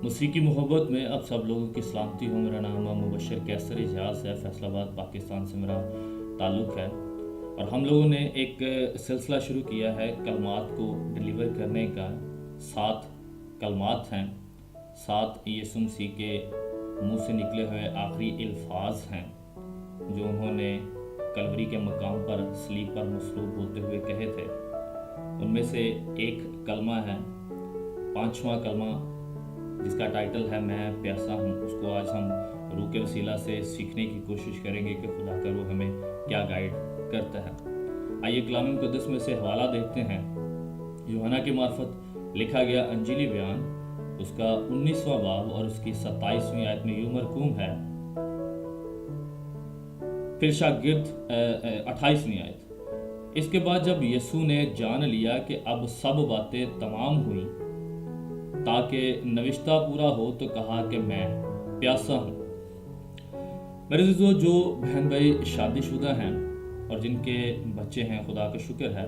موسیقی محبت میں اب سب لوگوں کی سلامتی ہو۔ میرا نام مبشر کیسر اجاز ہے، فیصل آباد پاکستان سے میرا تعلق ہے، اور ہم لوگوں نے ایک سلسلہ شروع کیا ہے کلمات کو ڈیلیور کرنے کا۔ 7 کلمات ہیں، 7 یسوع مسیح کے منہ سے نکلے ہوئے آخری الفاظ ہیں جو انہوں نے کلوری کے مقام پر صلیب پر مصلوب ہوتے ہوئے کہے تھے۔ ان میں سے ایک کلمہ ہے، 5واں کلمہ، جس کا ٹائٹل ہے میں پیاسا ہوں۔ اس کو آج ہم روح کے وسیلہ سے سیکھنے کی کوشش کریں گے کہ خدا کا روح ہمیں کیا گائیڈ کرتا ہے۔ آئیے کلام مقدس میں سے حوالہ دیکھتے ہیں۔ یوحنا کی معرفت لکھا گیا انجیلی بیان، اس کا 19واں باب اور اس کی 27ویں آیت میں یوں مرقوم ہے۔ پھر شاگرد 28ویں آیت، اس کے بعد جب یسوع نے جان لیا کہ اب سب باتیں تمام ہوئیں تاکہ نوشتہ پورا ہو، تو کہا کہ میں پیاسا ہوں۔ میرے عزیزو، جو بہن بھائی شادی شدہ ہیں اور جن کے بچے ہیں، خدا کا شکر ہے،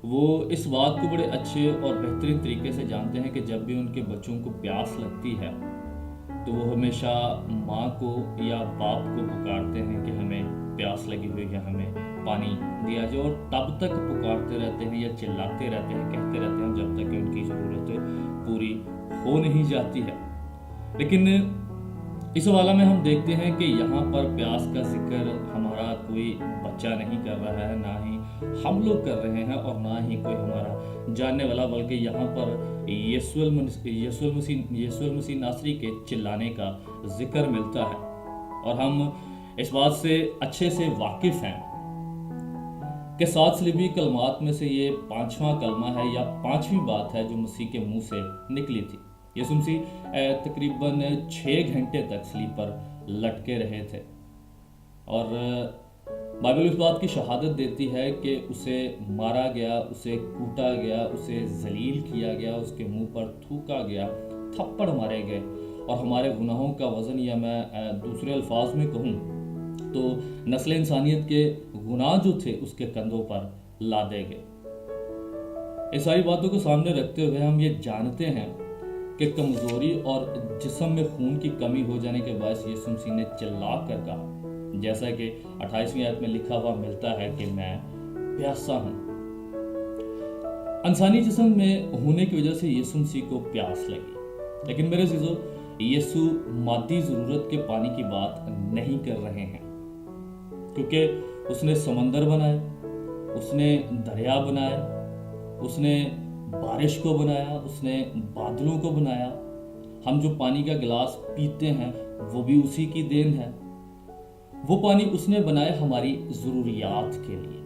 وہ اس بات کو بڑے اچھے اور بہترین طریقے سے جانتے ہیں کہ جب بھی ان کے بچوں کو پیاس لگتی ہے تو وہ ہمیشہ ماں کو یا باپ کو پکارتے ہیں کہ ہمیں پیاس لگی ہوئی ہے، ہمیں پانی دیا جائے، اور تب تک پکارتے رہتے ہیں یا چلاتے رہتے ہیں، کہتے رہتے ہیں جب تک کہ ان کی ضرورت پوری ہو نہیں جاتی ہے۔ لیکن اس حوالہ میں ہم دیکھتے ہیں کہ یہاں پر پیاس کا ذکر ہمارا کوئی بچہ نہیں کر رہا ہے، نہ ہی ہم لوگ کر رہے ہیں، اور نہ ہی کوئی ہمارا جاننے والا، بلکہ یہاں پر یسوع المسیح ناصری کے چلانے کا ذکر ملتا ہے۔ اور ہم اس بات سے اچھے سے واقف ہیں کہ 7 صلیبی کلمات میں سے یہ 5واں کلمہ ہے یا 5ویں بات ہے جو مسیح کے منہ سے نکلی تھی۔ یسوع مسیح تقریباً 6 گھنٹے تک صلیب پر لٹکے رہے تھے، اور بائبل اس بات کی شہادت دیتی ہے کہ اسے مارا گیا، اسے کوٹا گیا، اسے ذلیل کیا گیا، اس کے منہ پر تھوکا گیا، تھپڑ مارے گئے، اور ہمارے گناہوں کا وزن، یا میں دوسرے الفاظ میں کہوں تو نسل انسانیت کے گناہ جو تھے اس کے کندھوں پر لادے گئے۔ اس ساری باتوں کو سامنے رکھتے ہوئے ہم یہ جانتے ہیں کہ کمزوری اور جسم میں خون کی کمی ہو جانے کے باعث یسوع مسیح نے چلا کر کہا، جیسا کہ 28ویں آیت میں لکھا ہوا ملتا ہے کہ میں پیاسا ہوں۔ انسانی جسم میں ہونے کی وجہ سے یسوع مسیح کو پیاس لگی، لیکن میرے عزیزو، یسوع مادی ضرورت کے پانی کی بات نہیں کر رہے ہیں، کیونکہ اس نے سمندر بنائے، اس نے دریا بنائے، اس نے بارش کو بنایا، اس نے بادلوں کو بنایا۔ ہم جو پانی کا گلاس پیتے ہیں وہ بھی اسی کی دین ہے۔ وہ پانی اس نے بنائے ہماری ضروریات کے لیے۔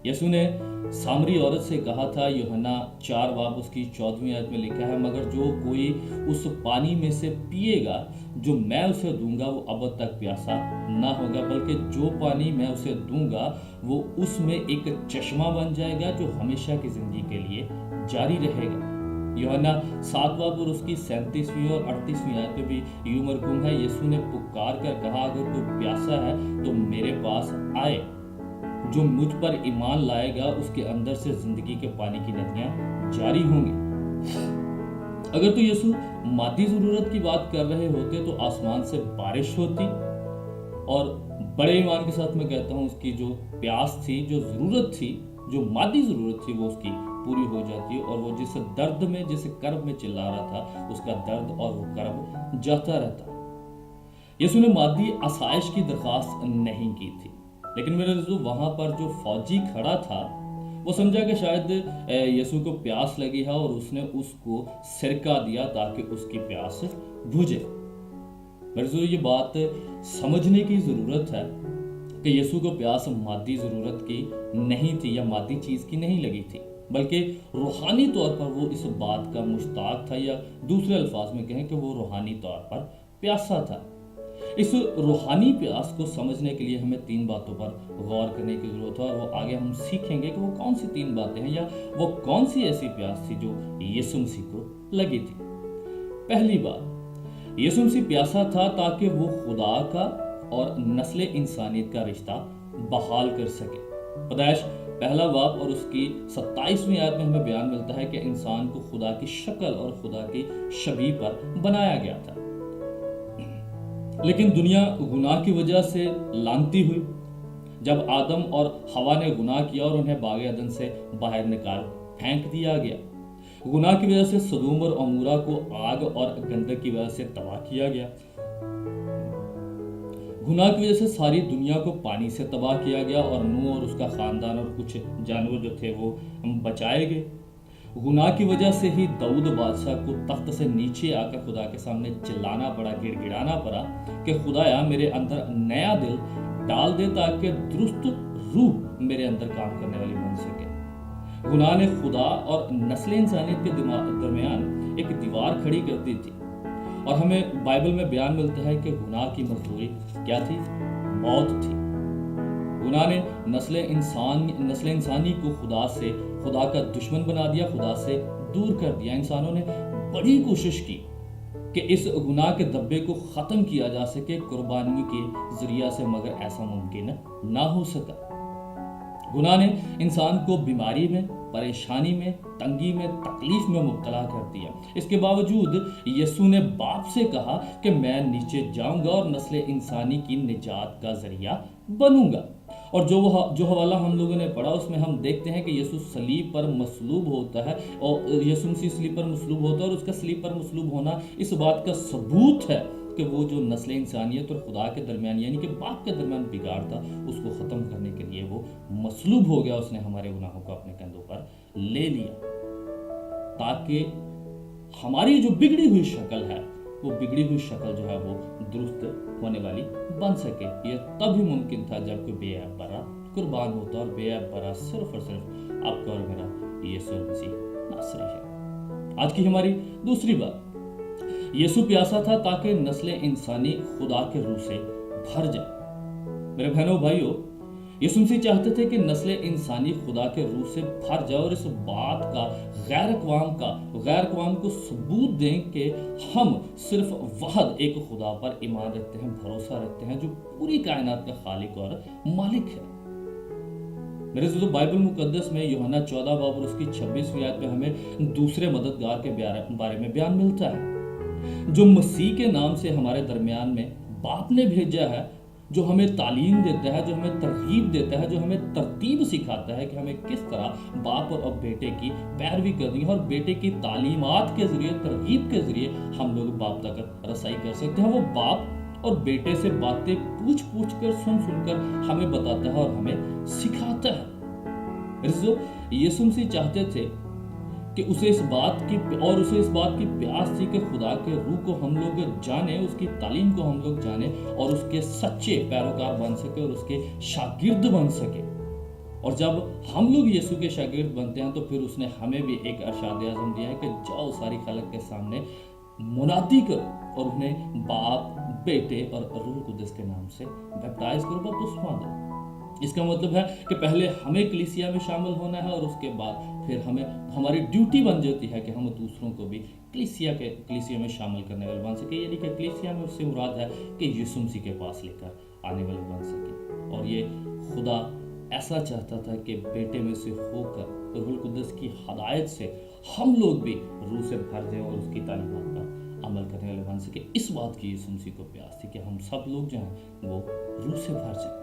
یسوع نے سامری عورت سے کہا تھا، یوحنا 4 باب اس کی 14ویں آیت میں لکھا ہے، مگر جو کوئی اس پانی میں سے پیے گا جو میں اسے دوں گا، وہ ابد تک پیاسا نہ ہوگا، بلکہ جو پانی میں اسے دوں گا وہ اس میں ایک چشمہ بن جائے گا جو ہمیشہ کی زندگی کے لیے جاری رہے گا۔ یوحنا 7 باب اور اس کی 37ویں اور 38ویں آیت میں بھی یوں مرقوم ہے، یسوع نے پکار کر کہا، اگر کوئی پیاسا ہے تو میرے پاس آئے، جو مجھ پر ایمان لائے گا اس کے اندر سے زندگی کے پانی کی ندیاں جاری ہوں گی۔ اگر تو یسوع مادی ضرورت کی بات کر رہے ہوتے تو آسمان سے بارش ہوتی، اور بڑے ایمان کے ساتھ میں کہتا ہوں اس کی جو پیاس تھی، جو ضرورت تھی، جو مادی ضرورت تھی، وہ اس کی پوری ہو جاتی، اور وہ جس درد میں، جس کرب میں چلا رہا تھا، اس کا درد اور وہ کرب جاتا رہتا۔ یسوع نے مادی آسائش کی درخواست نہیں کی تھی، لیکن میرے عزیزو، وہاں پر جو فوجی کھڑا تھا وہ سمجھا کہ شاید یسوع کو پیاس لگی ہے، اور اس نے اس کو سرکہ دیا تاکہ اس کی پیاس بجھے۔ میرے عزیزو، یہ بات سمجھنے کی ضرورت ہے کہ یسوع کو پیاس مادی ضرورت کی نہیں تھی یا مادی چیز کی نہیں لگی تھی، بلکہ روحانی طور پر وہ اس بات کا مشتاق تھا، یا دوسرے الفاظ میں کہیں کہ وہ روحانی طور پر پیاسا تھا۔ اس روحانی پیاس کو سمجھنے کے لیے ہمیں 3 باتوں پر غور کرنے کی ضرورت ہے، اور وہ آگے ہم سیکھیں گے کہ وہ کون سی 3 باتیں ہیں، یا وہ کون سی ایسی پیاس تھی جو یسوع مسیح کو لگی تھی۔ پہلی بات، یسوع مسیح پیاسا تھا تاکہ وہ خدا کا اور نسل انسانیت کا رشتہ بحال کر سکے۔ پیدائش पहला बाब और उसकी 27वीं आयत में हमें बयान मिलता है कि इंसान को खुदा की शक्ल और खुदा की शबीह पर बनाया गया था। लेकिन दुनिया गुनाह की वजह से लानती हुई। जब आदम और हवा ने गुनाह किया और उन्हें बाग अदन से बाहर निकाल फेंक दिया गया। गुनाह की वजह से सदूम और अमूरा को आग और गंधक की वजह से तबाह किया गया। गुनाह की वजह से सारी दुनिया को पानी से तबाह किया गया और नूह और उसका खानदान और कुछ जानवर जो थे वो बचाए गए। गुनाह की वजह से ही दाऊद बादशाह को तख्त से नीचे आकर खुदा के सामने चिल्लाना पड़ा, गिड़गिड़ाना पड़ा कि खुदाया मेरे अंदर नया दिल डाल दे ताकि दुरुस्त रूह मेरे अंदर काम करने वाली बन सके। गुनाह ने खुदा और नस्ल इंसानियत के दरमियान एक दीवार खड़ी कर दी थी और हमें बाइबल में बयान मिलता है कि गुनाह की मजदूरी क्या थी? मौत थी। गुनाह ने नस्ल इंसानी को खुदा का दुश्मन बना दिया, खुदा से दूर कर दिया। इंसानों ने बड़ी कोशिश की कि इस गुनाह के धब्बे को ख़त्म किया जा सके कुर्बानी के जरिया से, मगर ऐसा मुमकिन ना हो सका। गुनाह ने इंसान को बीमारी में, परेशानी में, तंगी में, तकलीफ में मुब्तला कर दिया। इसके बावजूद यीशु ने बाप से कहा कि मैं नीचे जाऊंगा और नस्ल इंसानी की निजात का जरिया बनूंगा। और जो हवाला हम लोगों ने पढ़ा उसमें हम देखते हैं कि यीशु सलीब पर मसलूब होता है और यीशु मसीह सलीब पर मसलूब होता है और उसका सलीब पर मसलूब होना इस बात का सबूत है कि वो जो नस्ल इंसानियत और खुदा के दरमियान यानी कि बाप के दरमियान बिगाड़ था उसको ख़त्म करने के लिए वो मसलूब हो गया। उसने हमारे गुनाहों को अपने कंधों पर ले लिया ताकि हमारी जो बिगड़ी हुई शक्ल है वो बिगड़ी हुई शक्ल जो है वो दुरुस्त होने वाली बन सके। ये तभी मुमकिन था जब कोई बेऐब बरा कुर्बान होता और बेऐब बरा सिर्फ और सिर्फ आपका और मेरा यीशु मसीह नासरी है। आज की हमारी दूसरी बात, यीशु प्यासा था ताकि नस्ल इंसानी खुदा के रूह से भर जाए। मेरे बहनों भाइयों, यीशु मसीह चाहते थे कि नस्ल इंसानी खुदा के रूह से भर जाए और इस बात का गैर अक़वाम को सबूत दें कि हम सिर्फ वाहिद एक खुदा पर ईमान रखते हैं, भरोसा रखते हैं जो पूरी कायनात का खालिक और मालिक है। मेरे दोस्तों, बाइबल मुकद्दस में यूहन्ना 14 बाब और उसकी 26वीं आयत में हमें दूसरे मददगार के बारे में बयान मिलता है जो मसीह के नाम से हमारे दरमियान में बाप ने भेजा है, जो हमें तालीम देता है, जो हमें तरगीब देता है, जो हमें तरतीब सिखाता है कि हमें किस तरह बाप और बेटे की पैरवी करनी है और बेटे की तालीमात के जरिए, तरगीब के जरिए हम लोग बाप तक रसाई कर सकते हैं। वो बाप और बेटे से बातें पूछ कर सुन कर हमें बताता है और हमें सिखाता है। यीशु मसीह चाहते थे कि उसे इस बात की प्यास थी कि खुदा के रूह को हम लोग जाने, उसकी तालीम को हम लोग जाने और उसके सच्चे पैरोकार बन सके और उसके शागिर्द बन सके। और जब हम लोग यीशु के शागिर्द बनते हैं तो फिर उसने हमें भी एक इरशाद आज़म दिया है कि जाओ सारी खलक के सामने मुनादी करो और उन्हें बाप, बेटे और रूह कुद्दस के नाम से बैप्टाइज करो, बपतिस्मा दो। इसका मतलब है कि पहले हमें कलीसिया में शामिल होना है और उसके बाद फिर हमारी ड्यूटी बन जाती है कि हम दूसरों को भी कलीसिया में शामिल करने वाले बन सके। यानी कि कलीसिया में उससे मुराद है कि यीशु मसीह के पास लेकर आने वाले बन सके। और ये खुदा ऐसा चाहता था कि बेटे में से होकर रूह कुद्दस की हदायत से हम लोग भी रूह से भर जाएं और उसकी तालीमात पर अमल करने वाले बन सके। इस बात की यीशु मसीह को प्यास थी कि हम सब लोग जो हैं वो रूह से भर जाएं।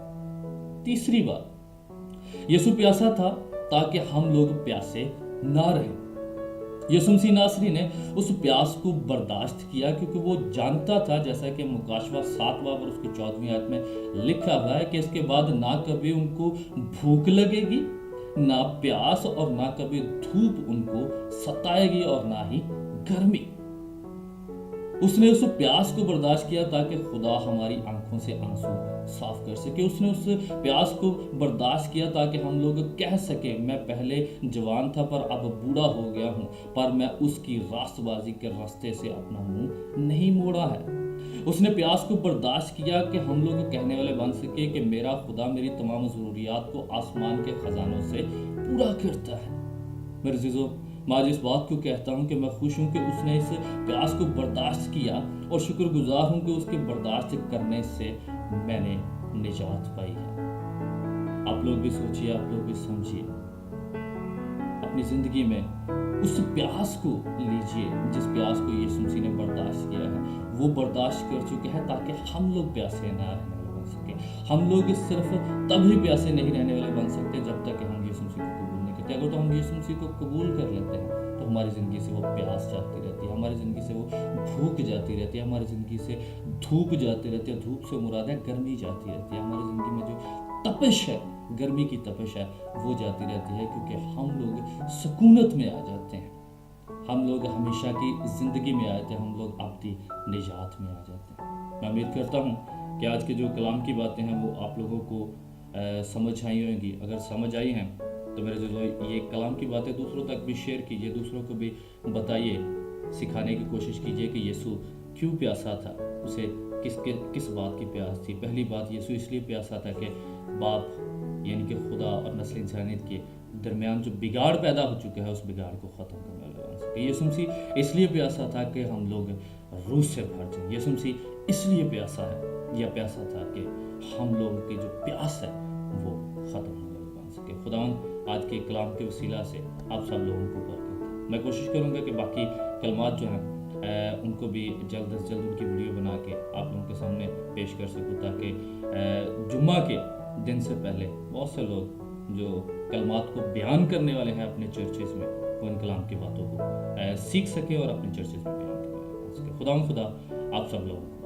तीसरी बात, यीशु प्यासा था ताकि हम लोग प्यासे ना रहें। यीशु मसीह नासरी ने उस प्यास को बर्दाश्त किया क्योंकि वो जानता था, जैसा कि मुकाशवा 7 बाब और उसकी 14वीं आयत में लिखा हुआ है कि इसके बाद ना कभी उनको भूख लगेगी, ना प्यास और ना कभी धूप उनको सताएगी और ना ही गर्मी। उसने उस प्यास को बर्दाश्त किया ताकि खुदा हमारी आंखों से आंसू साफ कर सके। उसने उस प्यास को बर्दाश्त किया ताकि हम लोग कह सके मैं पहले जवान था पर अब बूढ़ा हो गया हूँ, पर मैं उसकी रास्तबाजी के रास्ते से अपना मुंह नहीं मोड़ा है। उसने प्यास को बर्दाश्त किया कि हम लोग कहने वाले बन सके कि मेरा खुदा मेरी तमाम ज़रूरियात को आसमान के खजानों से पूरा करता है। मेरे अज़ीज़ों, मैं आज इस बात को कहता हूँ कि मैं खुश हूँ कि उसने इस प्यास को बर्दाश्त किया और शुक्रगुजार हूँ कि उसके बर्दाश्त करने से मैंने निजात पाई है। आप लोग भी सोचिए, आप लोग भी समझिए, अपनी ज़िंदगी में उस प्यास को लीजिए जिस प्यास को यीशु मसीह ने बर्दाश्त किया है। वो बर्दाश्त कर चुके हैं ताकि हम लोग प्यासे ना रहने वाले बन सके। हम लोग सिर्फ तभी प्यासे नहीं रहने वाले बन सकते जब तक कि हम यीशु मसीह को कबूल नहीं करते। अगर तो हम यीशु मसीह को कबूल कर लेते हैं तो हमारी ज़िंदगी से वो प्यास जाती रहती है, हमारी ज़िंदगी से वो भूख जाती रहती है, हमारी ज़िंदगी से धूप जाती रहती है। धूप से मुराद है गर्मी जाती रहती है। हमारी ज़िंदगी में जो तपिश है, गर्मी की तपिश है, वो जाती रहती है, क्योंकि हम लोग सुकूनत में आ जाते हैं। हम लोग हमेशा की ज़िंदगी में आए थे, हम लोग आपकी निजात में आ जाते हैं। मैं उम्मीद करता हूँ कि आज के जो कलाम की बातें हैं वो आप लोगों को समझ आई होंगी। अगर समझ आई हैं तो मेरे जो ये कलाम की बातें दूसरों तक भी शेयर कीजिए, दूसरों को भी बताइए, सिखाने की कोशिश कीजिए कि यीशु क्यों प्यासा था, उसे किस बात की प्यास थी। पहली बात, यीशु इसलिए प्यासा था कि बाप यानी कि खुदा और नस्ल इंसानियत के दरमियान जो बिगाड़ पैदा हो चुका है उस बिगाड़ को ख़त्म करने वाला बन सके। यीशु मसीह इसलिए प्यासा था कि हम लोग रूह से भर जाएं। यीशु मसीह इसलिए प्यासा था कि हम लोगों की जो प्यास है वो ख़त्म होने वाली बन सके। खुदावंद आज के कलाम के वसीला से आप सब लोगों को बरकत दे। मैं कोशिश करूँगा कि बाकी कलमात जो हैं उनको भी जल्द से जल्द उनकी वीडियो बना के आप लोगों के सामने पेश कर सकूँ, ताकि जुम्मा के दिन से पहले बहुत से लोग जो कलमात को बयान करने वाले हैं अपने चर्चेज़ में, वो इन कलाम की बातों को सीख सके और अपने चर्चेज़ में बयान करने वाले बन सके। खुदा आप सब लोगों को